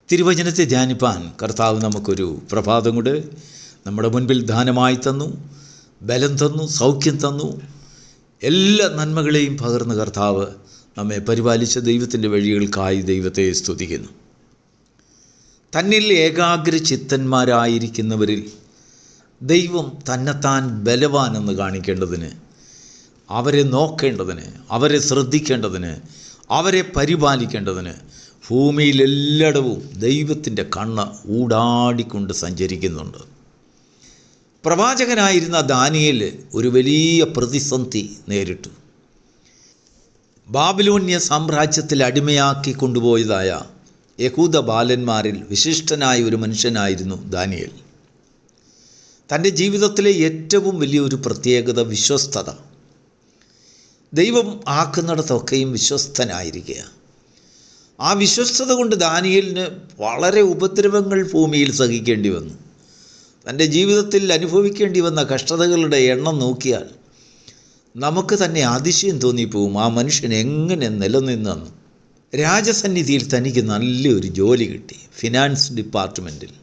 തിരുവചനത്തെ ധ്യാനിപ്പാൻ കർത്താവ് നമുക്കൊരു പ്രഭാതം കൂടെ നമ്മുടെ മുൻപിൽ ദാനമായി തന്നു, ബലം തന്നു, സൗഖ്യം തന്നു. എല്ലാ നന്മകളെയും പകർന്ന് കർത്താവ് നമ്മെ പരിപാലിച്ച ദൈവത്തിൻ്റെ വഴികൾക്കായി ദൈവത്തെ സ്തുതിക്കുന്നു. തന്നിൽ ഏകാഗ്രചിത്തന്മാരായിരിക്കുന്നവരിൽ ദൈവം തന്നെത്താൻ ബലവാനെന്ന് കാണിക്കേണ്ടതിന്, അവരെ നോക്കേണ്ടതിന്, അവരെ ശ്രദ്ധിക്കേണ്ടതിന്, അവരെ പരിപാലിക്കേണ്ടതിന് ഭൂമിയിലെല്ലായിടവും ദൈവത്തിൻ്റെ കണ്ണ് ഊടാടിക്കൊണ്ട് സഞ്ചരിക്കുന്നുണ്ട്. പ്രവാചകനായിരുന്ന ദാനിയേൽ ഒരു വലിയ പ്രതിസന്ധി നേരിട്ടു. ബാബിലോന്യ സാമ്രാജ്യത്തിൽ അടിമയാക്കി കൊണ്ടുപോയതായ യഹൂദ ബാലന്മാരിൽ വിശിഷ്ടനായ ഒരു മനുഷ്യനായിരുന്നു ദാനിയേൽ. തൻ്റെ ജീവിതത്തിലെ ഏറ്റവും വലിയൊരു പ്രത്യേകത വിശ്വസ്തത. ദൈവം ആക്കുന്നിടത്തൊക്കെയും വിശ്വസ്തനായിരിക്കുക. ആ വിശ്വസ്തത കൊണ്ട് ദാനിയേലിന് വളരെ ഉപദ്രവങ്ങൾ ഭൂമിയിൽ സഹിക്കേണ്ടി വന്നു. തൻ്റെ ജീവിതത്തിൽ അനുഭവിക്കേണ്ടി വന്ന കഷ്ടതകളുടെ എണ്ണം നോക്കിയാൽ നമുക്ക് തന്നെ അതിശയം തോന്നിപ്പോവും. ആ മനുഷ്യൻ എങ്ങനെ നിലനിന്നെന്ന്. രാജസന്നിധിയിൽ തനിക്ക് നല്ലൊരു ജോലി കിട്ടി. ഫിനാൻസ് ഡിപ്പാർട്ട്മെൻറ്റിൽ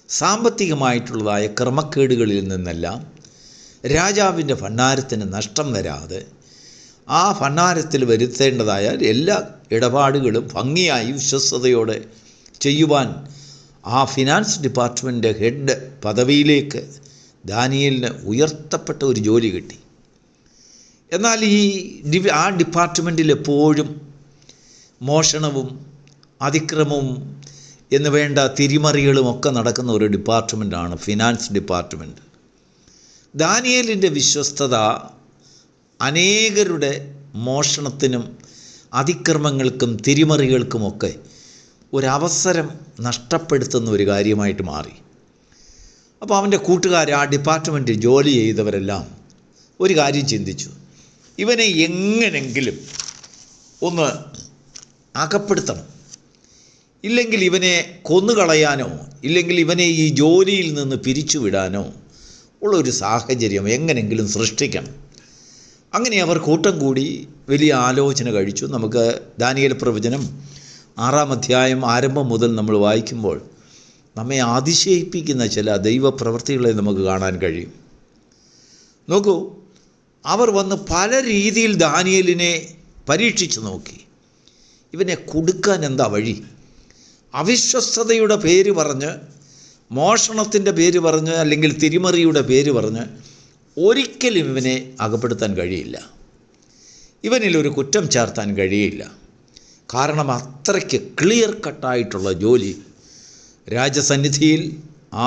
സാമ്പത്തികമായിട്ടുള്ളതായ ക്രമക്കേടുകളിൽ നിന്നെല്ലാം രാജാവിൻ്റെ ഭണ്ഡാരത്തിന് നഷ്ടം വരാതെ ആ ഭണ്ഡാരത്തിൽ വരുത്തേണ്ടതായ എല്ലാ ഇടപാടുകളും ഭംഗിയായി വിശ്വസ്തയോടെ ചെയ്യുവാൻ ആ ഫിനാൻസ് ഡിപ്പാർട്ട്മെൻറ്റ് ഹെഡ് പദവിയിലേക്ക് ദാനിയേലിന് ഉയർത്തപ്പെട്ട ഒരു ജോലി കിട്ടി. എന്നാൽ ആ ഡിപ്പാർട്ട്മെൻറ്റിൽ എപ്പോഴും മോഷണവും അതിക്രമവും എന്ന് വേണ്ട തിരിമറികളുമൊക്കെ നടക്കുന്ന ഒരു ഡിപ്പാർട്ട്മെൻറ്റാണ് ഫിനാൻസ് ഡിപ്പാർട്ട്മെൻറ്റ്. ദാനിയേലിൻ്റെ വിശ്വസ്തത അനേകരുടെ മോഷണത്തിനും അതിക്രമങ്ങൾക്കും തിരിമറികൾക്കുമൊക്കെ ഒരവസരം നഷ്ടപ്പെടുത്തുന്ന ഒരു കാര്യമായിട്ട് മാറി. അപ്പോൾ അവൻ്റെ കൂട്ടുകാർ, ആ ഡിപ്പാർട്ട്മെൻറ്റിൽ ജോലി ചെയ്തവരെല്ലാം ഒരു കാര്യം ചിന്തിച്ചു. ഇവനെ എങ്ങനെങ്കിലും ഒന്ന് അകപ്പെടുത്തണം, ഇല്ലെങ്കിൽ ഇവനെ കൊന്നുകളയാനോ ഇല്ലെങ്കിൽ ഇവനെ ഈ ജോലിയിൽ നിന്ന് പിരിച്ചുവിടാനോ ഉള്ളൊരു സാഹചര്യം എങ്ങനെങ്കിലും സൃഷ്ടിക്കണം. അങ്ങനെ അവർ കൂട്ടം കൂടി വലിയ ആലോചന കഴിച്ചു. നമുക്ക് ദാനിയേൽ പ്രവചനം 6-ാം അധ്യായം ആരംഭം മുതൽ നമ്മൾ വായിക്കുമ്പോൾ നമ്മെ അതിശയിപ്പിക്കുന്ന ചില ദൈവപ്രവൃത്തികളെ നമുക്ക് കാണാൻ കഴിയും. നോക്കൂ, അവർ വന്ന് പല രീതിയിൽ ദാനിയേലിനെ പരീക്ഷിച്ചു നോക്കി. ഇവനെ കൊടുക്കാൻ എന്താ വഴി? അവിശ്വസ്തതയുടെ പേര് പറഞ്ഞ്, മോഷണത്തിൻ്റെ പേര് പറഞ്ഞ്, അല്ലെങ്കിൽ തിരിമറിയുടെ പേര് പറഞ്ഞ് ഒരിക്കലും ഇവനെ അകപ്പെടുത്താൻ കഴിയില്ല. ഇവനിലൊരു കുറ്റം ചാർത്താൻ കഴിയില്ല. കാരണം അത്രയ്ക്ക് ക്ലിയർ കട്ടായിട്ടുള്ള ജോലി. രാജസന്നിധിയിൽ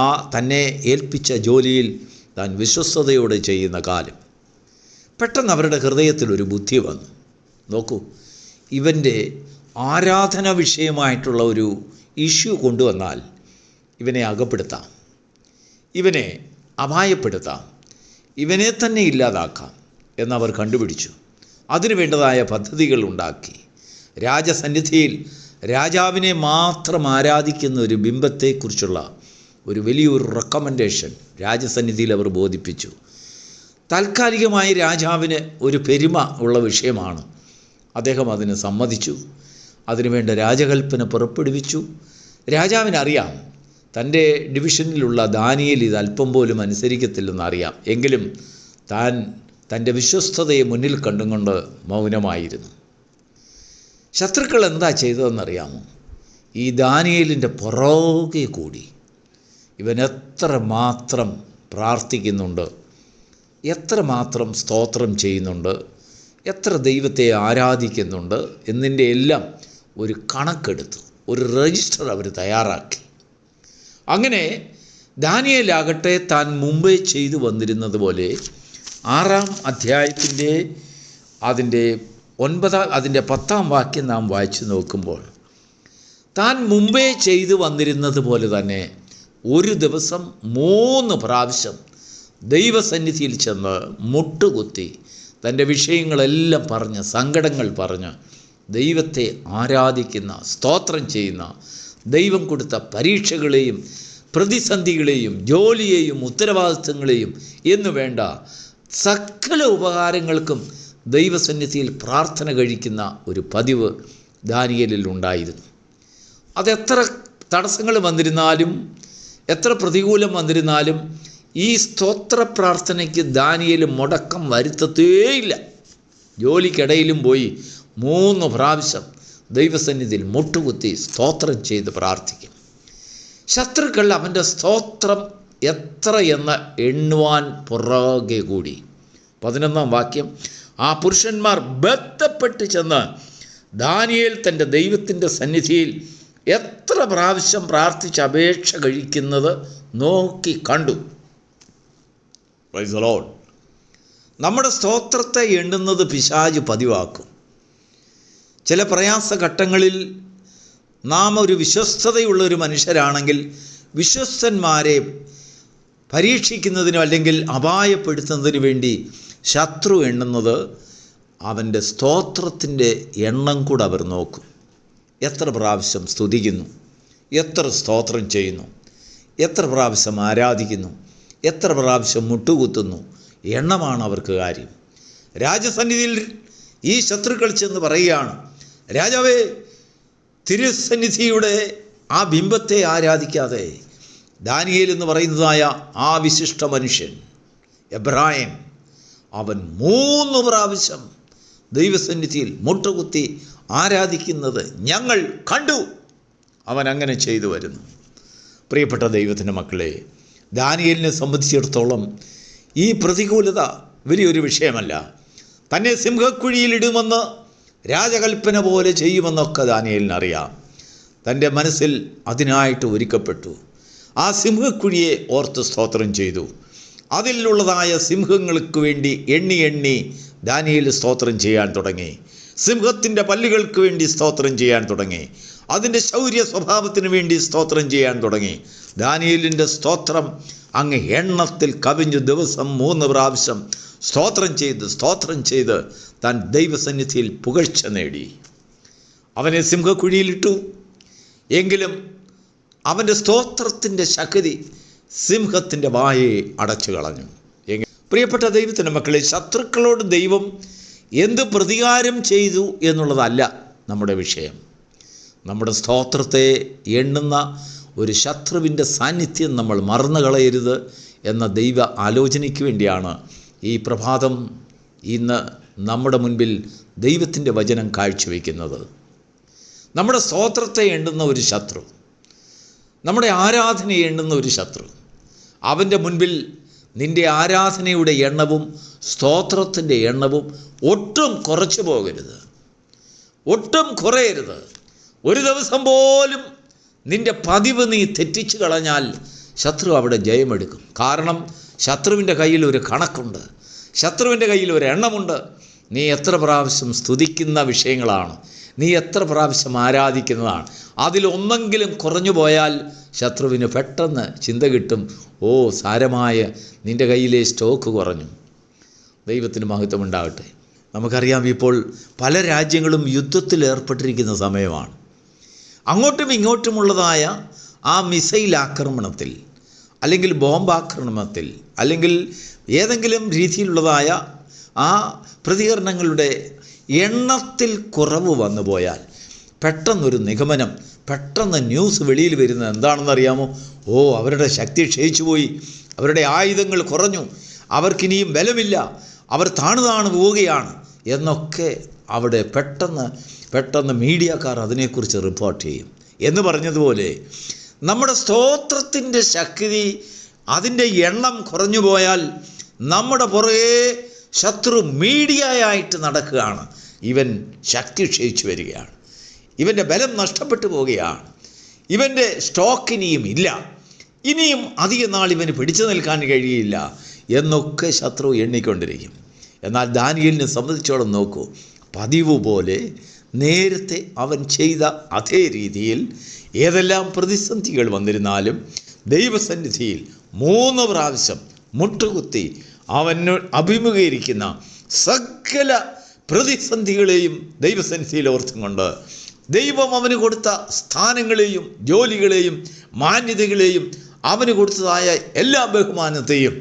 ആ തന്നെ ഏൽപ്പിച്ച ജോലിയിൽ താൻ വിശ്വസ്തയോടെ ചെയ്യുന്ന കാലം. പെട്ടെന്ന് അവരുടെ ഹൃദയത്തിലൊരു ബുദ്ധി വന്നു. നോക്കൂ, ഇവൻ്റെ ആരാധന വിഷയമായിട്ടുള്ള ഒരു ഇഷ്യൂ കൊണ്ടുവന്നാൽ ഇവനെ അകപ്പെടുത്താം, ഇവനെ അപായപ്പെടുത്താം, ഇവനെ തന്നെ ഇല്ലാതാക്കാം എന്നവർ കണ്ടുപിടിച്ചു. അതിനു വേണ്ടതായ പദ്ധതികൾ ഉണ്ടാക്കി. രാജസന്നിധിയിൽ രാജാവിനെ മാത്രം ആരാധിക്കുന്ന ഒരു ബിംബത്തെക്കുറിച്ചുള്ള ഒരു വലിയൊരു റെക്കമെൻഡേഷൻ രാജസന്നിധിയിൽ അവർ ബോധിപ്പിച്ചു. താൽക്കാലികമായി രാജാവിന് ഒരു പെരുമ ഉള്ള വിഷയമാണ്. അദ്ദേഹം അതിന് സമ്മതിച്ചു. അതിനുവേണ്ട രാജകൽപ്പന പുറപ്പെടുവിച്ചു. രാജാവിനറിയാം തൻ്റെ ഡിവിഷനിലുള്ള ദാനിയേൽ ഇത് അല്പം പോലും അനുസരിക്കത്തില്ലെന്നറിയാം. എങ്കിലും താൻ തൻ്റെ വിശ്വസ്തതയെ മുന്നിൽ കണ്ടുകൊണ്ട് മൗനമായിരുന്നു. ശത്രുക്കൾ എന്താ ചെയ്തതെന്നറിയാമോ? ഈ ദാനിയേലിൻ്റെ പുറകെ കൂടി ഇവൻ എത്രമാത്രം പ്രാർത്ഥിക്കുന്നുണ്ട്, എത്രമാത്രം സ്തോത്രം ചെയ്യുന്നുണ്ട്, എത്ര ദൈവത്തെ ആരാധിക്കുന്നുണ്ട് എന്നതിൻ്റെ എല്ലാം ഒരു കണക്കെടുത്തു, ഒരു രജിസ്റ്റർ അവർ തയ്യാറാക്കി. അങ്ങനെ ദാനിയേലാകട്ടെ താൻ മുമ്പേ ചെയ്തു വന്നിരുന്നത് പോലെ 6-ാം അധ്യായത്തിൻ്റെ അതിൻ്റെ 10-ാം വാക്യം നാം വായിച്ചു നോക്കുമ്പോൾ താൻ മുമ്പേ ചെയ്തു വന്നിരുന്നത് പോലെ തന്നെ ഒരു ദിവസം 3 പ്രാവശ്യം ദൈവസന്നിധിയിൽ ചെന്ന് മുട്ടുകുത്തി തൻ്റെ വിഷയങ്ങളെല്ലാം പറഞ്ഞ്, സങ്കടങ്ങൾ പറഞ്ഞ് ദൈവത്തെ ആരാധിക്കുന്ന, സ്തോത്രം ചെയ്യുന്ന, ദൈവം കൊടുത്ത പരീക്ഷകളെയും പ്രതിസന്ധികളെയും ജോലിയെയും ഉത്തരവാദിത്വങ്ങളെയും എന്നു വേണ്ട സകല ഉപകാരങ്ങൾക്കും ദൈവസന്നിധിയിൽ പ്രാർത്ഥന കഴിക്കുന്ന ഒരു പതിവ് ദാനിയേലിൽ ഉണ്ടായിരുന്നു. അതെത്ര തടസ്സങ്ങൾ വന്നിരുന്നാലും, എത്ര പ്രതികൂലം വന്നിരുന്നാലും ഈ സ്തോത്ര പ്രാർത്ഥനയ്ക്ക് ദാനിയേൽ മുടക്കം വരുത്തത്തേയില്ല. ജോലിക്കിടയിലും പോയി 3 പ്രാവശ്യം ദൈവസന്നിധിയിൽ മുട്ടുകുത്തി സ്തോത്രം ചെയ്ത് പ്രാർത്ഥിക്കും. ശത്രുക്കൾ അവൻ്റെ സ്തോത്രം എത്രയെന്ന് എണ്ണുവാൻ പുറകെ കൂടി. 11-ാം വാക്യം, ആ പുരുഷന്മാർ ബന്ധപ്പെട്ട് ചെന്ന് ദാനിയേൽ തൻ്റെ ദൈവത്തിൻ്റെ സന്നിധിയിൽ എത്ര പ്രാവശ്യം പ്രാർത്ഥിച്ച് അപേക്ഷ കഴിക്കുന്നത് നോക്കി കണ്ടു. Praise the Lord. നമ്മുടെ സ്തോത്രത്തെ എണ്ണുന്നത് പിശാച് പതിവാക്കും. ചില പ്രയാസഘട്ടങ്ങളിൽ നാം ഒരു വിശ്വസ്തതയുള്ളൊരു മനുഷ്യരാണെങ്കിൽ വിശ്വസ്തന്മാരെ പരീക്ഷിക്കുന്നതിനോ അല്ലെങ്കിൽ അപായപ്പെടുത്തുന്നതിന് വേണ്ടി ശത്രു എണ്ണുന്നത് അവൻ്റെ സ്തോത്രത്തിൻ്റെ എണ്ണം കൂടെ അവർ നോക്കും. എത്ര പ്രാവശ്യം സ്തുതിക്കുന്നു, എത്ര സ്തോത്രം ചെയ്യുന്നു, എത്ര പ്രാവശ്യം ആരാധിക്കുന്നു, എത്ര പ്രാവശ്യം മുട്ടുകുത്തുന്നു, എണ്ണമാണ് അവർക്ക് കാര്യം. രാജസന്നിധിയിൽ ഈ ശത്രുക്കൾ ചെന്ന് പറയുകയാണ്, രാജാവേ, തിരുസന്നിധിയുടെ ആ ബിംബത്തെ ആരാധിക്കാതെ ദാനിയേൽ എന്ന് പറയുന്നതായ ആ വിശിഷ്ട മനുഷ്യൻ എബ്രായൻ, അവൻ 3 പ്രാവശ്യം ദൈവസന്നിധിയിൽ മുട്ടുകുത്തി ആരാധിക്കുന്നത് ഞങ്ങൾ കണ്ടു. അവൻ അങ്ങനെ ചെയ്തു വരുന്നു. പ്രിയപ്പെട്ട ദൈവത്തിൻ്റെ മക്കളെ, ദാനിയേലിനെ സംബന്ധിച്ചിടത്തോളം ഈ പ്രതികൂലത വലിയൊരു വിഷയമല്ല. തന്നെ സിംഹക്കുഴിയിലിടുമെന്ന് രാജകൽപ്പന പോലെ ചെയ്യുമെന്നൊക്കെ ദാനിയേലിനറിയാം. തൻ്റെ മനസ്സിൽ അതിനായിട്ട് ഒരുക്കപ്പെട്ടു. ആ സിംഹക്കുഴിയെ ഓർത്ത് സ്തോത്രം ചെയ്തു. അതിലുള്ളതായ സിംഹങ്ങൾക്ക് വേണ്ടി എണ്ണി ദാനിയേൽ സ്തോത്രം ചെയ്യാൻ തുടങ്ങി. സിംഹത്തിൻ്റെ പല്ലുകൾക്ക് വേണ്ടി സ്തോത്രം ചെയ്യാൻ തുടങ്ങി. അതിൻ്റെ ശൗര്യ സ്വഭാവത്തിന് വേണ്ടി സ്തോത്രം ചെയ്യാൻ തുടങ്ങി. ദാനിയേലിൻ്റെ സ്തോത്രം അങ്ങ് എണ്ണത്തിൽ കവിഞ്ഞു. ദിവസം 3 പ്രാവശ്യം സ്തോത്രം ചെയ്ത് താൻ ദൈവസന്നിധിയിൽ പുകഴ്ച നേടി. അവനെ സിംഹക്കുഴിയിലിട്ടു. എങ്കിലും അവൻ്റെ സ്തോത്രത്തിൻ്റെ ശക്തി സിംഹത്തിൻ്റെ വായെ അടച്ചു കളഞ്ഞു. പ്രിയപ്പെട്ട ദൈവത്തിൻ്റെ മക്കളെ, ശത്രുക്കളോട് ദൈവം എന്ത് പ്രതികാരം ചെയ്തു എന്നുള്ളതല്ല നമ്മുടെ വിഷയം. നമ്മുടെ സ്തോത്രത്തെ എണ്ണുന്ന ഒരു ശത്രുവിൻ്റെ സാന്നിധ്യം നമ്മൾ മറന്നു കളയരുത് എന്ന ദൈവ ആലോചനയ്ക്ക് വേണ്ടിയാണ് ഈ പ്രഭാതം ഇന്ന് നമ്മുടെ മുൻപിൽ ദൈവത്തിൻ്റെ വചനം കാഴ്ചവെക്കുന്നത്. നമ്മുടെ സ്തോത്രത്തെ എണ്ണുന്ന ഒരു ശത്രു, നമ്മുടെ ആരാധനയെ എണ്ണുന്ന ഒരു ശത്രു, അവൻ്റെ മുൻപിൽ നിൻ്റെ ആരാധനയുടെ എണ്ണവും സ്തോത്രത്തിൻ്റെ എണ്ണവും ഒട്ടും കുറച്ചു പോകരുത്, ഒട്ടും കുറയരുത്. ഒരു ദിവസം പോലും നിൻ്റെ പതിവ് നീ തെറ്റിച്ച് കളഞ്ഞാൽ ശത്രു അവിടെ ജയമെടുക്കും. കാരണം ശത്രുവിൻ്റെ കയ്യിൽ ഒരു കണക്കുണ്ട്, ശത്രുവിൻ്റെ കയ്യിൽ ഒരു എണ്ണമുണ്ട്. നീ എത്ര പ്രാവശ്യം സ്തുതിക്കുന്ന വിഷയങ്ങളാണ്, നീ എത്ര പ്രാവശ്യം ആരാധിക്കുന്നതാണ്. അതിലൊന്നെങ്കിലും കുറഞ്ഞു പോയാൽ ശത്രുവിന് പെട്ടെന്ന് ചിന്ത കിട്ടും, ഓ, സാരമായ നിൻ്റെ കയ്യിലെ സ്റ്റോക്ക് കുറഞ്ഞു. ദൈവത്തിന് മഹത്വം ഉണ്ടാകട്ടെ. നമുക്കറിയാം, ഇപ്പോൾ പല രാജ്യങ്ങളും യുദ്ധത്തിൽ ഏർപ്പെട്ടിരിക്കുന്ന സമയമാണ്. അങ്ങോട്ടും ഇങ്ങോട്ടുമുള്ളതായ ആ മിസൈൽ ആക്രമണത്തിൽ അല്ലെങ്കിൽ ബോംബാക്രമണത്തിൽ അല്ലെങ്കിൽ ഏതെങ്കിലും രീതിയിലുള്ളതായ ആ പ്രതികരണങ്ങളുടെ എണ്ണത്തിൽ കുറവ് വന്നു പോയാൽ പെട്ടെന്നൊരു നിഗമനം, പെട്ടെന്ന് ന്യൂസ് വെളിയിൽ വരുന്നത് എന്താണെന്നറിയാമോ? ഓ, അവരുടെ ശക്തി ക്ഷയിച്ചു പോയി, അവരുടെ ആയുധങ്ങൾ കുറഞ്ഞു, അവർക്കിനിയും ബലമില്ല, അവർ താണു പോവുകയാണ് എന്നൊക്കെ അവിടെ പെട്ടെന്ന് മീഡിയക്കാർ അതിനെക്കുറിച്ച് റിപ്പോർട്ട് ചെയ്യും. എന്ന് പറഞ്ഞതുപോലെ നമ്മുടെ സ്തോത്രത്തിൻ്റെ ശക്തി, അതിൻ്റെ എണ്ണം കുറഞ്ഞു പോയാൽ നമ്മുടെ പുറകെ ശത്രു മീഡിയയായിട്ട് നടക്കുകയാണ്. ഇവൻ ശക്തി ക്ഷയിച്ചു വരികയാണ്, ഇവൻ്റെ ബലം നഷ്ടപ്പെട്ടു പോവുകയാണ്, ഇവൻ്റെ സ്റ്റോക്ക് ഇനിയും ഇല്ല, ഇനിയും അധിക നാൾ ഇവന് പിടിച്ചു നിൽക്കാൻ കഴിയില്ല എന്നൊക്കെ ശത്രു എണ്ണിക്കൊണ്ടിരിക്കും. എന്നാൽ ദാനിയേലിനെ സംബന്ധിച്ചോളം നോക്കൂ, പതിവ് പോലെ നേരത്തെ അവൻ ചെയ്ത അതേ രീതിയിൽ ഏതെല്ലാം പ്രതിസന്ധികൾ വന്നിരുന്നാലും ദൈവസന്നിധിയിൽ 3 പ്രാവശ്യം മുട്ടുകുത്തി അവന് അഭിമുഖീകരിക്കുന്ന സകല പ്രതിസന്ധികളെയും ദൈവസന്നിധിയിൽ ഓർത്തും കൊണ്ട് ദൈവം അവന് കൊടുത്ത സ്ഥാനങ്ങളെയും ജോലികളെയും മാന്യതകളെയും അവന് കൊടുത്തതായ എല്ലാ ബഹുമാനത്തെയും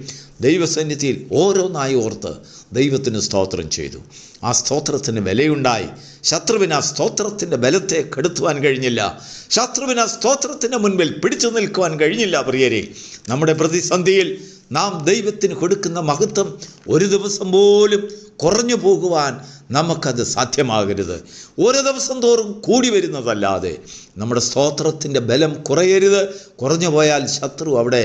ദൈവസന്നിധിയിൽ ഓരോന്നായി ഓർത്ത് ദൈവത്തിന് സ്തോത്രം ചെയ്തു. ആ സ്തോത്രത്തിന് വിലയുണ്ടായി. ശത്രുവിന് ആ സ്തോത്രത്തിൻ്റെ ബലത്തെ കെടുത്തുവാൻ കഴിഞ്ഞില്ല. ശത്രുവിന് ആ സ്തോത്രത്തിൻ്റെ മുൻപിൽ പിടിച്ചു നിൽക്കുവാൻ കഴിഞ്ഞില്ല. പ്രിയരെ, നമ്മുടെ പ്രതിസന്ധിയിൽ നാം ദൈവത്തിന് കൊടുക്കുന്ന മഹത്വം ഒരു ദിവസം പോലും കുറഞ്ഞു പോകുവാൻ നമുക്കത് സാധ്യമാകരുത്. ഓരോ ദിവസം തോറും കൂടി വരുന്നതല്ലാതെ നമ്മുടെ സ്തോത്രത്തിൻ്റെ ബലം കുറയരുത്. കുറഞ്ഞു പോയാൽ ശത്രു അവിടെ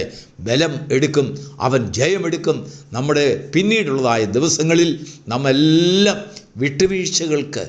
ബലം എടുക്കും, അവൻ ജയമെടുക്കും. നമ്മുടെ പിന്നീടുള്ളതായ ദിവസങ്ങളിൽ നമ്മെല്ലാം വിട്ടുവീഴ്ചകൾക്ക്,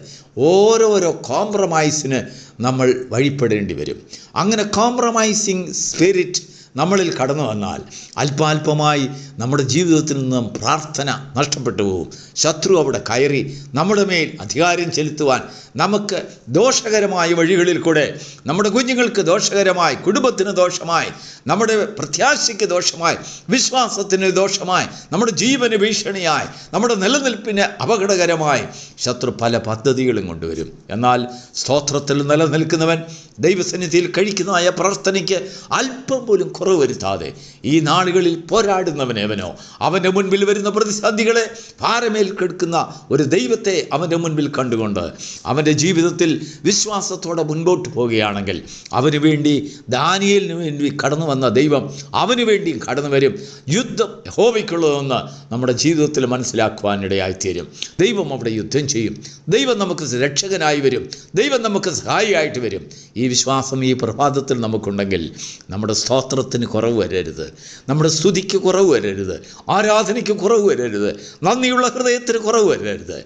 ഓരോരോ കോംപ്രമൈസിന് നമ്മൾ വഴിപ്പെടേണ്ടി വരും. അങ്ങനെ കോംപ്രമൈസിങ് സ്പിരിറ്റ് നമ്മളിൽ കടന്നു വന്നാൽ അല്പാൽപമായി നമ്മുടെ ജീവിതത്തിൽ നിന്നും പ്രാർത്ഥന നഷ്ടപ്പെട്ടു പോകും. ശത്രു അവിടെ കയറി നമ്മുടെ മേൽ അധികാരം ചെലുത്തുവാൻ, നമുക്ക് ദോഷകരമായ വഴികളിൽ കൂടെ, നമ്മുടെ കുഞ്ഞുങ്ങൾക്ക് ദോഷകരമായി, കുടുംബത്തിന് ദോഷമായി, നമ്മുടെ പ്രത്യാശയ്ക്ക് ദോഷമായി, വിശ്വാസത്തിന് ദോഷമായി, നമ്മുടെ ജീവന് ഭീഷണിയായി, നമ്മുടെ നിലനിൽപ്പിന് അപകടകരമായി ശത്രു പല പദ്ധതികളും കൊണ്ടുവരും. എന്നാൽ സ്തോത്രത്തിൽ നിലനിൽക്കുന്നവൻ, ദൈവസന്നിധിയിൽ കഴിക്കുന്നതായ പ്രാർത്ഥനയ്ക്ക് അല്പം പോലും കുറവ് വരുത്താതെ ഈ നാളുകളിൽ പോരാടുന്നവനേവനോ, അവൻ്റെ മുൻപിൽ വരുന്ന പ്രതിസന്ധികളെ ഭാരമേൽ കെടുക്കുന്ന ഒരു ദൈവത്തെ അവൻ്റെ മുൻപിൽ കണ്ടുകൊണ്ട് അവൻ്റെ ജീവിതത്തിൽ വിശ്വാസത്തോടെ മുൻപോട്ട് പോവുകയാണെങ്കിൽ, അവന് വേണ്ടി ദാനിയേലിന് വേണ്ടി കടന്നു വന്ന ദൈവം അവന് വേണ്ടി കടന്നു വരും. യുദ്ധം യഹോവയ്ക്കുള്ളതെന്ന് നമ്മുടെ ജീവിതത്തിൽ മനസ്സിലാക്കുവാനിടയായിത്തീരും. ദൈവം അവിടെ യുദ്ധം ചെയ്യും. ദൈവം നമുക്ക് രക്ഷകനായി വരും. ദൈവം നമുക്ക് സഹായിയായിട്ട് വരും. ഈ വിശ്വാസം ഈ പ്രഭാതത്തിൽ നമുക്കുണ്ടെങ്കിൽ നമ്മുടെ സ്തോത്രത്തിന് കുറവ് വരരുത്, നമ്മുടെ സ്തുതിക്ക് കുറവ് വരരുത്, ആരാധനയ്ക്ക് കുറവ് വരരുത്, നന്ദിയുള്ള ഹൃദയത്തിന് കുറവ് വരരുത്.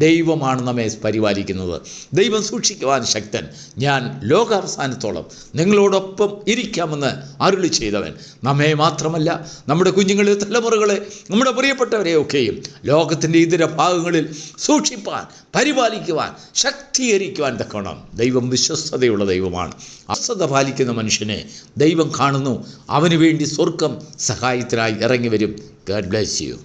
ദൈവമാണ് നമ്മെ പരിപാലിക്കുന്നത്. ദൈവം സൂക്ഷിക്കുവാൻ ശക്തൻ. ഞാൻ ലോകാവസാനത്തോളം നിങ്ങളോടൊപ്പം ഇരിക്കാമെന്ന് അരുളി ചെയ്തവൻ നമ്മെ മാത്രമല്ല, നമ്മുടെ കുഞ്ഞുങ്ങളെ, തലമുറകളെ, നമ്മുടെ പ്രിയപ്പെട്ടവരെയൊക്കെയും ലോകത്തിൻ്റെ ഇതര ഭാഗങ്ങളിൽ സൂക്ഷിപ്പാൻ, പരിപാലിക്കുവാൻ, ശക്തീകരിക്കുവാൻ തക്കോണം ദൈവം വിശ്വസ്തതയുള്ള ദൈവമാണ്. വിശ്വസ്തത പാലിക്കുന്ന മനുഷ്യനെ ദൈവം കാണുന്നു. അവന് വേണ്ടി സ്വർഗം സഹായത്തിനായി ഇറങ്ങി വരും. God bless you.